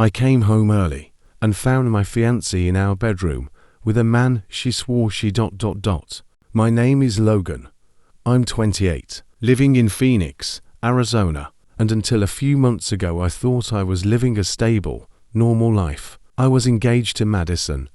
I came home early and found my fiance in our bedroom with a man she swore she ... My name is Logan. I'm 28, living in Phoenix, Arizona, and until a few months ago I thought I was living a stable, normal life. I was engaged to Madison,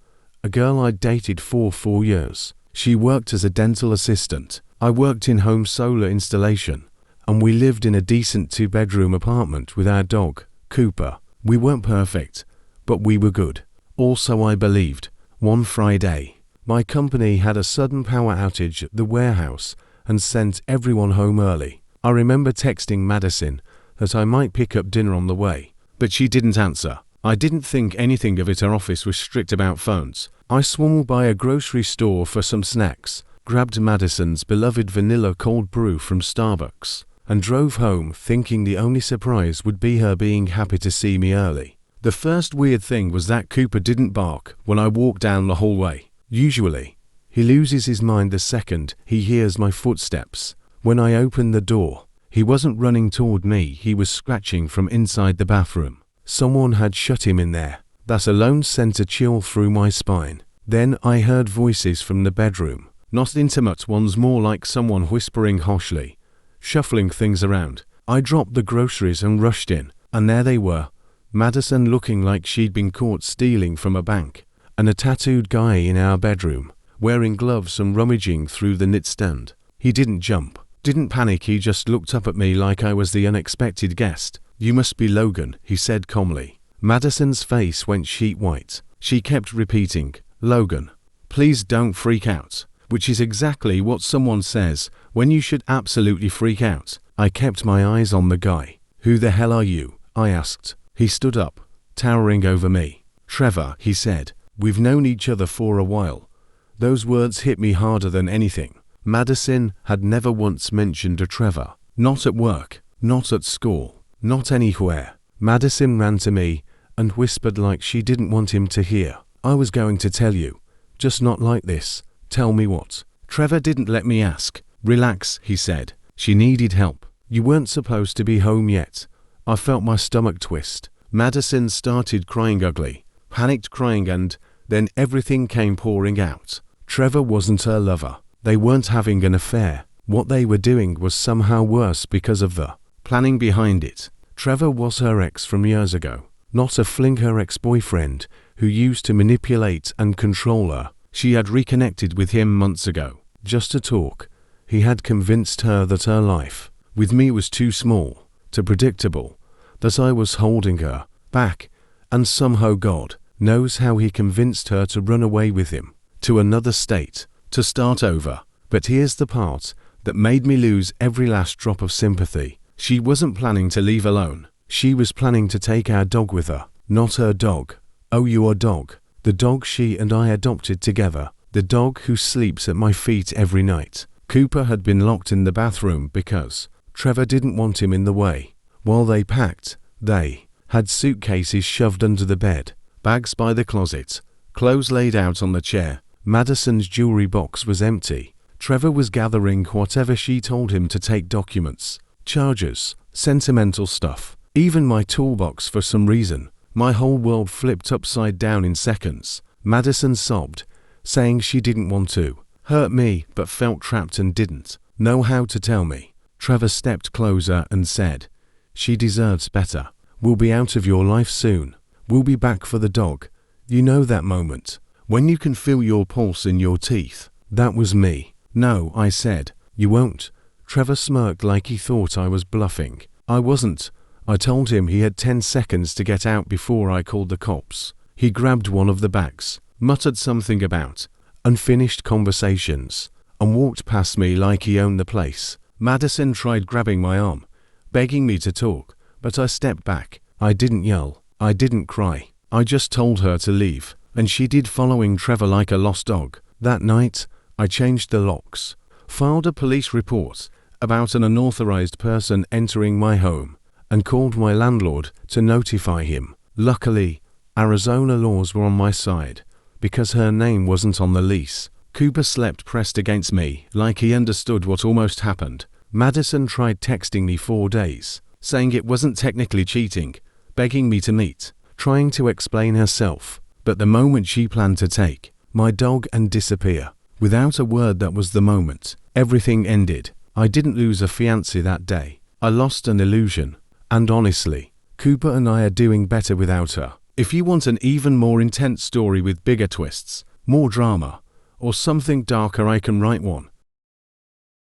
a girl I'd dated for 4 years. She worked as a dental assistant. I worked in home solar installation, and we lived in a decent 2-bedroom apartment with our dog, Cooper. We weren't perfect, but we were good. Also, I believed. One Friday, my company had a sudden power outage at the warehouse and sent everyone home early. I remember texting Madison that I might pick up dinner on the way, but she didn't answer. I didn't think anything of it. Her office was strict about phones. I swung by a grocery store for some snacks, grabbed Madison's beloved vanilla cold brew from Starbucks, and drove home thinking the only surprise would be her being happy to see me early. The first weird thing was that Cooper didn't bark when I walked down the hallway. Usually, he loses his mind the second he hears my footsteps. When I opened the door, he wasn't running toward me, he was scratching from inside the bathroom. Someone had shut him in there. That alone sent a chill through my spine. Then I heard voices from the bedroom. Not intimate ones, more like someone whispering harshly, shuffling things around. I dropped the groceries and rushed in, and there they were. Madison looking like she'd been caught stealing from a bank, and a tattooed guy in our bedroom, wearing gloves and rummaging through the nightstand. He didn't jump, didn't panic, he just looked up at me like I was the unexpected guest. "You must be Logan," he said calmly. Madison's face went sheet white. She kept repeating, "Logan, please don't freak out," which is exactly what someone says when you should absolutely freak out. I kept my eyes on the guy. "Who the hell are you?" I asked. He stood up, towering over me. "Trevor," he said. "We've known each other for a while." Those words hit me harder than anything. Madison had never once mentioned a Trevor. Not at work, not at school, not anywhere. Madison ran to me and whispered like she didn't want him to hear. "I was going to tell you, just not like this." "Tell me what?" Trevor didn't let me ask. "Relax," he said. "She needed help. You weren't supposed to be home yet." I felt my stomach twist. Madison started crying ugly, panicked crying, and then everything came pouring out. Trevor wasn't her lover. They weren't having an affair. What they were doing was somehow worse because of the planning behind it. Trevor was her ex from years ago, not a fling, her ex-boyfriend who used to manipulate and control her. She had reconnected with him months ago, just to talk. He had convinced her that her life with me was too small, too predictable, that I was holding her back, and somehow God knows how he convinced her to run away with him, to another state, to start over. But here's the part that made me lose every last drop of sympathy. She wasn't planning to leave alone. She was planning to take our dog with her. Not her dog. Oh, your dog. The dog she and I adopted together. The dog who sleeps at my feet every night. Cooper had been locked in the bathroom because Trevor didn't want him in the way. While they packed, they had suitcases shoved under the bed, bags by the closet, clothes laid out on the chair. Madison's jewelry box was empty. Trevor was gathering whatever she told him to take: documents, chargers, sentimental stuff, even my toolbox. For some reason, my whole world flipped upside down in seconds. Madison sobbed, saying she didn't want to hurt me but felt trapped and didn't know how to tell me. Trevor stepped closer and said, "She deserves better. We'll be out of your life soon. We'll be back for the dog." You know that moment when you can feel your pulse in your teeth? That was me. "No," I said. "You won't." Trevor smirked like he thought I was bluffing. I wasn't. I told him he had 10 seconds to get out before I called the cops. He grabbed one of the bags, muttered something about unfinished conversations, and walked past me like he owned the place. Madison tried grabbing my arm, begging me to talk, but I stepped back. I didn't yell. I didn't cry. I just told her to leave, and she did, following Trevor like a lost dog. That night, I changed the locks, filed a police report about an unauthorized person entering my home, and called my landlord to notify him. Luckily, Arizona laws were on my side, because her name wasn't on the lease. Cooper slept pressed against me, like he understood what almost happened. Madison tried texting me 4 days, saying it wasn't technically cheating, begging me to meet. trying to explain herself, but the moment she planned to take my dog and disappear, without a word, that was the moment everything ended. I didn't lose a fiancé that day. I lost an illusion. And honestly, Cooper and I are doing better without her. If you want an even more intense story with bigger twists, more drama, or something darker, I can write one.